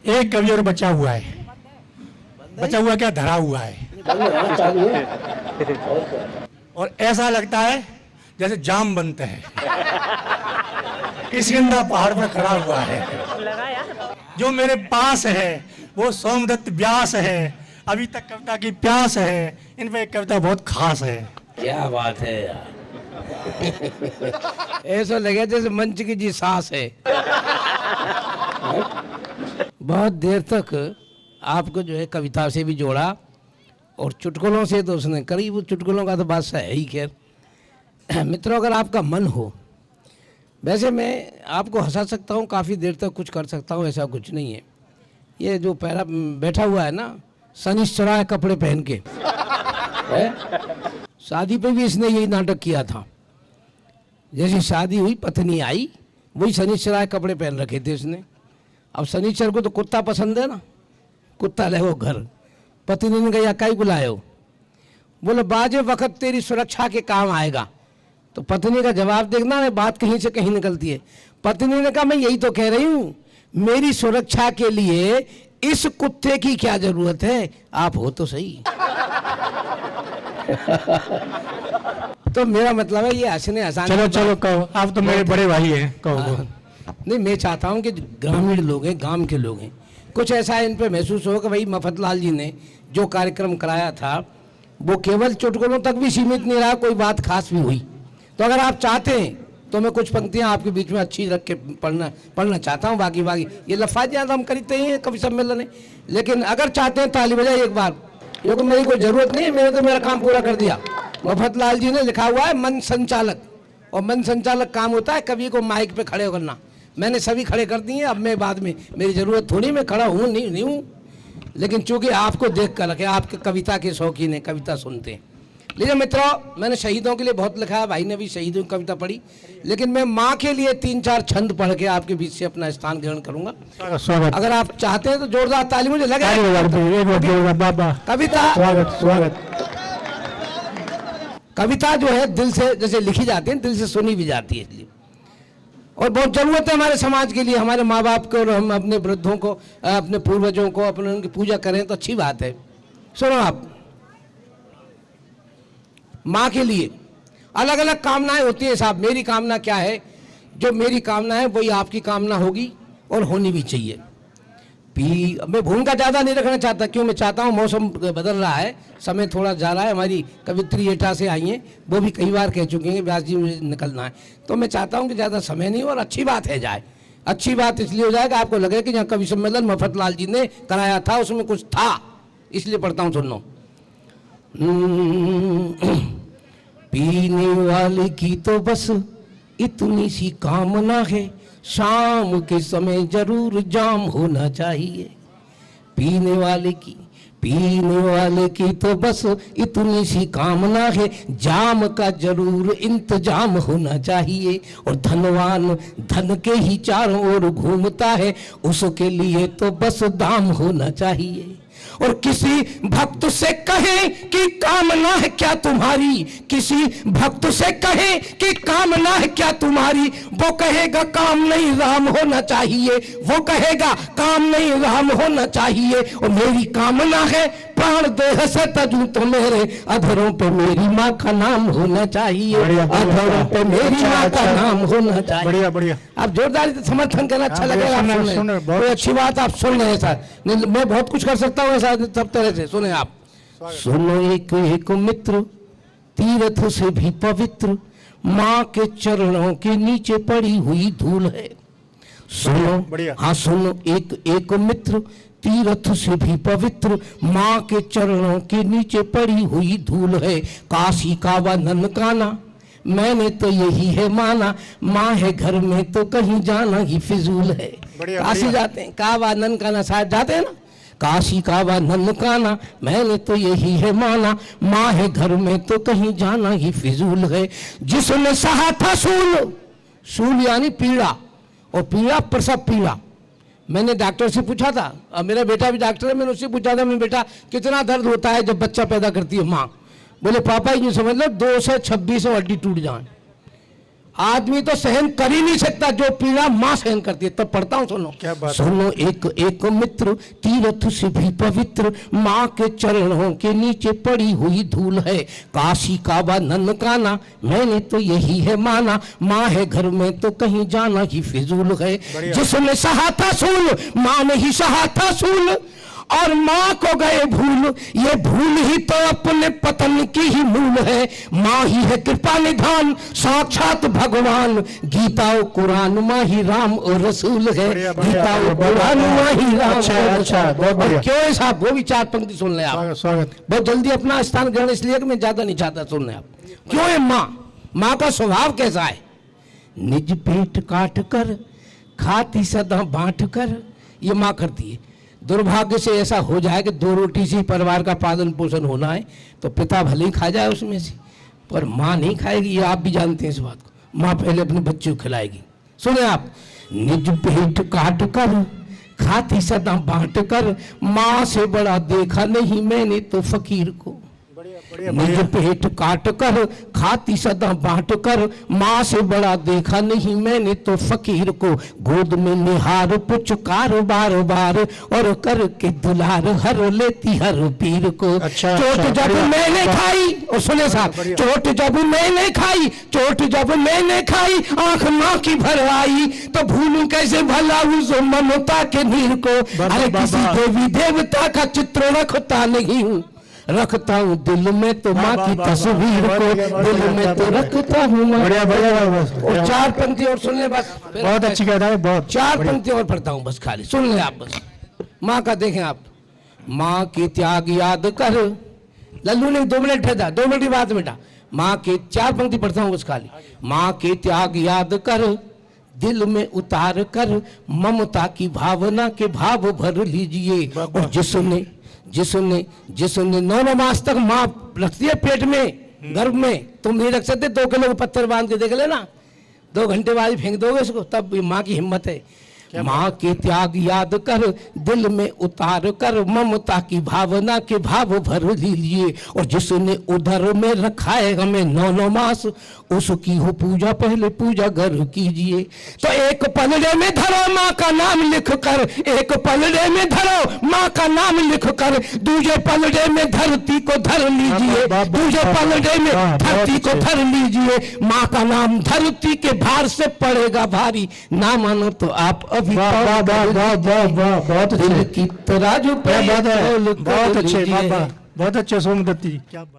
एक कवि और बचा हुआ है। बचा हुआ क्या, धरा हुआ है। और ऐसा लगता है जैसे जाम बनते हैं। किष्किंधा पहाड़ पर खड़ा हुआ है। जो मेरे पास है वो सोमदत्त व्यास है। अभी तक कविता की प्यास है। इन पे एक कविता बहुत खास है। क्या बात है यार। ऐसा लगे जैसे मंच की जी सांस है। बहुत देर तक आपको जो है कविता से भी जोड़ा और चुटकुलों से तो उसने करीब चुटकुलों का तो बादशाह है ही। खैर मित्रों, अगर आपका मन हो, वैसे मैं आपको हंसा सकता हूँ, काफ़ी देर तक कुछ कर सकता हूँ, ऐसा कुछ नहीं है। ये जो पैरा बैठा हुआ है ना, शनिश्चराय कपड़े पहन के, शादी पे भी इसने यही नाटक किया था। जैसी शादी हुई, पत्नी आई, वही शनिश्चराय कपड़े पहन रखे थे इसने। अब शनिश्चर को तो कुत्ता पसंद है ना, कुत्ता ले वो घर। पत्नी ने कहा काई बुलाए हो? बोले बाजे वक्त तेरी सुरक्षा के काम आएगा। तो पत्नी का जवाब देखना है, बात कहीं से कहीं निकलती है। पत्नी ने कहा मैं यही तो कह रही हूँ, मेरी सुरक्षा के लिए इस कुत्ते की क्या जरूरत है, आप हो तो सही। तो मेरा मतलब है ये हंसने हंसाने। चलो चलो कहो, आप तो मेरे बड़े भाई हैं, कहो। नहीं, मैं चाहता हूँ कि ग्रामीण लोग हैं, गांव के लोग हैं, कुछ ऐसा इन पे महसूस हो कि भाई मफतलाल जी ने जो कार्यक्रम कराया था वो केवल चुटकुलों तक भी सीमित नहीं रहा, कोई बात खास भी हुई। तो अगर आप चाहते हैं तो मैं कुछ पंक्तियां आपके बीच में अच्छी रख के पढ़ना चाहता हूं। बाकी ये लफाजियां तो हम करते ही हैं कवि सम्मेलन में, लेकिन अगर चाहते हैं ताली बजाए एक बार, क्योंकि मेरी कोई ज़रूरत नहीं है, मैंने तो मेरा काम पूरा कर दिया। मफतलाल जी ने लिखा हुआ है मन संचालक, और मन संचालक काम होता है कवि को माइक पे खड़े करना। मैंने सभी खड़े कर दिए, अब मैं बाद में मेरी ज़रूरत थोड़ी, मैं खड़ा हूँ नहीं हूँ, लेकिन चूंकि आपको देख कर रखे, आपके कविता के शौकीन हैं, कविता सुनते हैं। लीजिए मित्रों, मैंने शहीदों के लिए बहुत लिखा है, भाई ने भी शहीदों की कविता पढ़ी, लेकिन मैं माँ के लिए 3-4 छंद पढ़ के आपके बीच से अपना स्थान ग्रहण करूंगा। स्वागत। अगर आप चाहते हैं तो जोरदार ताली मुझे लगे। कविता स्वागत। कविता जो है दिल से जैसे लिखी जाती है, दिल से सुनी भी जाती है, इसलिए और बहुत ज़रूरत है हमारे समाज के लिए। हमारे माँ बाप को और हम अपने वृद्धों को, अपने पूर्वजों को, अपने उनकी पूजा करें तो अच्छी बात है। सुनो आप, माँ के लिए अलग अलग कामनाएं होती है साहब। मेरी कामना क्या है? जो मेरी कामना है वही आपकी कामना होगी और होनी भी चाहिए। मैं भूमिका ज़्यादा नहीं रखना चाहता, क्यों? मैं चाहता हूँ, मौसम बदल रहा है, समय थोड़ा जा रहा है। हमारी कवित्री एटा से आई हैं, वो भी कई बार कह चुके हैं व्यास जी मुझे निकलना है, तो मैं चाहता हूँ कि ज़्यादा समय नहीं और अच्छी बात है जाए। अच्छी बात इसलिए हो जाएगा आपको लगे कि जहाँ कवि सम्मेलन मफतलाल जी ने कराया था उसमें कुछ था, इसलिए पढ़ता हूँ, सुन लो। पीने वाले की तो बस इतनी सी कामना है, शाम के समय जरूर जाम होना चाहिए। पीने वाले की तो बस इतनी सी कामना है, जाम का जरूर इंतजाम होना चाहिए। और धनवान धन के ही चारों ओर घूमता है, उसके लिए तो बस दाम होना चाहिए। और किसी भक्त से कहे कि कामना है क्या तुम्हारी, किसी भक्त से कहे कि कामना है क्या तुम्हारी, वो कहेगा काम नहीं राम होना चाहिए, वो कहेगा काम नहीं राम होना चाहिए। और मेरी कामना है प्राण देह से तजू तो मेरे अधरों पे मेरी माँ का नाम होना चाहिए, अधरों पे मेरी माँ का नाम होना चाहिए। बढ़िया बढ़िया। आप जोरदार समर्थन करना, अच्छा लगेगा। कोई अच्छी बात आप सुन रहे हैं सर, मैं बहुत कुछ कर सकता हूँ ऐसा सब तरह से। सुने आप, सुनो एक मित्र तीर्थ से भी पवित्र, माँ के चरणों के नीचे पड़ी हुई धूल है। सुनो, हाँ सुनो, एक मित्र तीर्थ से भी पवित्र, माँ के चरणों के नीचे पड़ी हुई धूल है। काशी का व ननकाना मैंने तो यही है माना, माँ है घर में तो कहीं जाना ही फिजूल है। काशी जाते हैं, काबा ननकाना शायद जाते हैं ना, काशी काबा ननकाना मैंने तो यही है माना, माँ है घर में तो कहीं जाना ही फिजूल है। जिसने सहा था सूल यानी पीड़ा, और पीड़ा प्रसव पीड़ा। मैंने डॉक्टर से पूछा था, अब मेरा बेटा भी डॉक्टर है, मैंने उससे पूछा था, मैं बेटा कितना दर्द होता है जब बच्चा पैदा करती है माँ? बोले पापा ये समझ लो 2 से 26 हड्डी टूट जाए। आदमी तो सहन कर ही नहीं सकता जो पीड़ा माँ सहन करती है। तब पढ़ता हूँ, सुनो क्या बात है? सुनो, एक एक मित्र तीर्थ से भी पवित्र, माँ के चरणों के नीचे पड़ी हुई धूल है। काशी काबा ननकाना मैंने तो यही है माना, माँ है घर में तो कहीं जाना ही फिजूल है। जिसने सहा था सूल माँ ने ही सहा था सूल, और माँ को गए भूल, ये भूल ही तो अपने पतन की ही मूल है। माँ ही है कृपा निधान साक्षात भगवान, गीता और कुरान माँ ही राम और रसूल है। गीता और कुरान माँ ही राम। अच्छा, बहुत बढ़िया। क्यों है साहब, वो भी 4 पंक्ति सुन ले आप। स्वागत। बहुत जल्दी अपना स्थान ग्रहण, इसलिए कि मैं ज्यादा नहीं चाहता, सुन ले आप। क्यों है माँ का स्वभाव कैसा है? निज पेट काट कर खाती सदा बांट कर, ये माँ करती है। दुर्भाग्य से ऐसा हो जाए कि 2 रोटी से ही परिवार का पालन पोषण होना है तो पिता भले ही खा जाए उसमें से, पर माँ नहीं खाएगी, ये आप भी जानते हैं इस बात को। माँ पहले अपने बच्चे को खिलाएगी। सुने आप, निज पेट काट कर खाती सदा बांट कर, माँ से बड़ा देखा नहीं मैंने तो फकीर को। निज पेट काट कर खाती सदा बांट कर, माँ से बड़ा देखा नहीं मैंने तो फकीर को। गोद में निहार पुचकार बार बार, और करके दुलार हर लेती हर पीर को। अच्छा, चोट जब मैंने खाई, और सुने साहब, चोट जब मैंने खाई, चोट जब मैंने खाई, आंख माँ की भर आई, तो भूलूं कैसे भला उस ममता के नीर को। अरे किसी देवी देवता का चित्र रखता नहीं हूँ, रखता हूँ दिल में तो माँ की तस्वीर को, दिल में तो रखता हूँ माँ। बढ़िया बढ़िया बस। और 4 पंक्ति और सुन ले बस, बहुत अच्छी कह रहा है, बहुत 4 पंक्ति और पढ़ता हूँ बस, खाली सुन ले आप बस। माँ का देखें आप, माँ के त्याग याद कर, लल्लू ने 2 मिनट था, 2 मिनट की बात बेटा। माँ के 4 पंक्ति पढ़ता हूँ बस खाली। माँ के त्याग याद कर, दिल में उतार कर, ममता की भावना के भाव भर लीजिए। और जिसने 9 मास तक माँ रखती है पेट में, गर्भ में, तुम नहीं रख सकते, 2 किलो पत्थर बांध के देख लेना, 2 घंटे बाद ही फेंक दोगे इसको, तब माँ की हिम्मत है। माँ के त्याग याद कर, दिल में उतार कर, ममता की भावना के भाव भर लीजिए। और जिसने उधर में रखा है हमें 9 मास, उसकी हो पूजा, पहले पूजा घर कीजिए। तो एक पलड़े में धरो माँ का नाम लिख कर, एक पलड़े में धरो माँ का नाम लिख कर, दूसरे पलड़े में धरती को धर लीजिए, दूसरे पलड़े में धरती को धर लीजिए। माँ का नाम धरती के भार से पड़ेगा भारी, ना मानो तो आप अभी बहुत दिल की तराजू पे बहुत अच्छे सोमदत्ती।